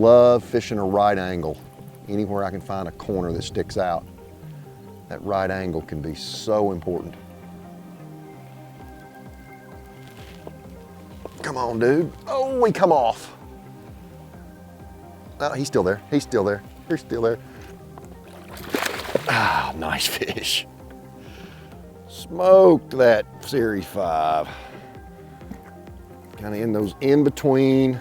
love fishing a right angle. Anywhere I can find a corner that sticks out, that right angle can be so important. Come on, dude. Oh, he come off. Oh, he's still there. He's still there. He's still there. Ah, nice fish. Smoked that Series 5. Kind of in those in between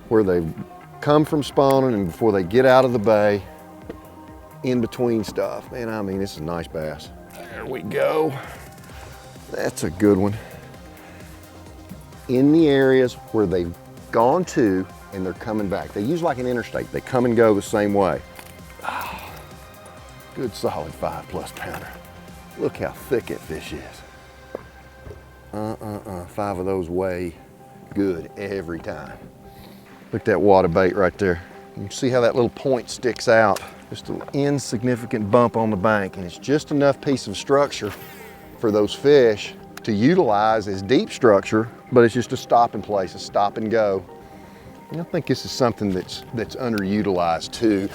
where they've come from spawning and before they get out of the bay, in between stuff. Man, I mean, this is a nice bass. There we go. That's a good one. In the areas where they've gone to and they're coming back. They use like an interstate. They come and go the same way. Oh, good solid 5+ pounder. Look how thick that fish is. 5 of those weigh good every time. Look at that water bait right there. You can see how that little point sticks out. Just an insignificant bump on the bank, and it's just enough piece of structure for those fish to utilize as deep structure, but it's just a stopping place, a stop and go. And I think this is something that's underutilized too,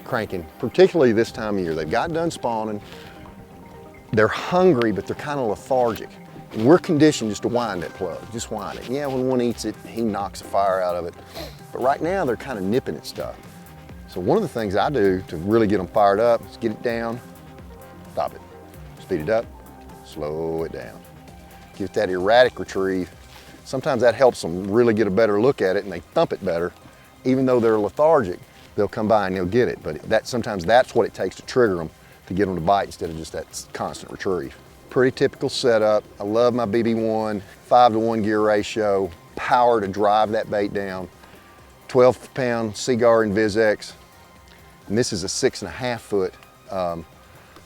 cranking, particularly this time of year. They've got done spawning, they're hungry, but they're kind of lethargic. And we're conditioned just to wind that plug, just wind it. Yeah, when one eats it, he knocks the fire out of it. But right now, they're kind of nipping at stuff. So one of the things I do to really get them fired up is get it down, stop it. Speed it up, slow it down. Give it that erratic retrieve. Sometimes that helps them really get a better look at it and they thump it better. Even though they're lethargic, they'll come by and they'll get it. But sometimes that's what it takes to trigger them, to get them to bite instead of just that constant retrieve. Pretty typical setup. I love my BB1, 5-to-1 gear ratio, power to drive that bait down, 12-pound Seagar InvizX. And this is a 6.5-foot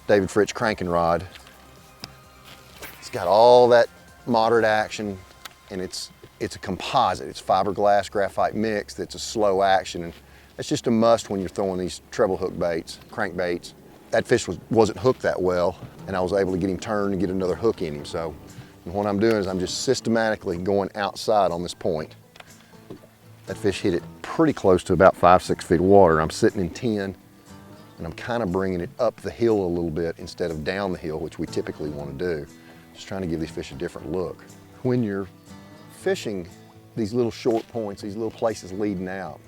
David Fritz cranking rod. It's got all that moderate action, and it's a composite. It's fiberglass graphite mix that's a slow action, and that's just a must when you're throwing these treble hook baits, crank baits. That fish wasn't hooked that well, and I was able to get him turned and get another hook in him. So what I'm doing is I'm just systematically going outside on this point. That fish hit it pretty close to about 5-6 feet of water. I'm sitting in 10, and I'm kind of bringing it up the hill a little bit instead of down the hill, which we typically want to do. Just trying to give these fish a different look. When you're fishing these little short points, these little places leading out,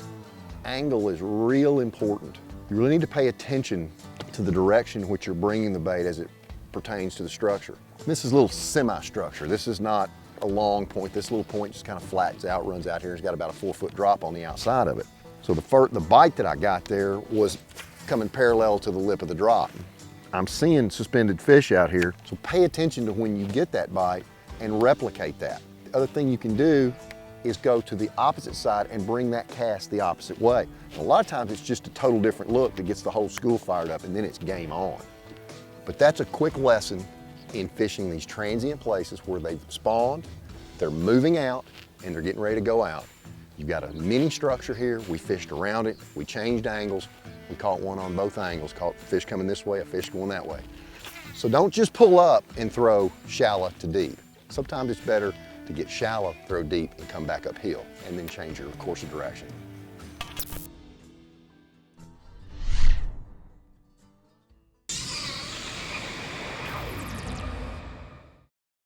angle is real important. You really need to pay attention to the direction in which you're bringing the bait as it pertains to the structure. This is a little semi-structure. This is not a long point. This little point just kind of flattens out, runs out here. It's got about a 4-foot drop on the outside of it. So the bite that I got there was coming parallel to the lip of the drop. I'm seeing suspended fish out here, so pay attention to when you get that bite and replicate that. The other thing you can do is go to the opposite side and bring that cast the opposite way. A lot of times it's just a total different look that gets the whole school fired up, and then it's game on. But that's a quick lesson in fishing these transient places where they've spawned, they're moving out, and they're getting ready to go out. You've got a mini structure here. We fished around it. We changed angles. We caught one on both angles, caught a fish coming this way, a fish going that way. So don't just pull up and throw shallow to deep. Sometimes it's better to get shallow, throw deep, and come back uphill, and then change your course of direction.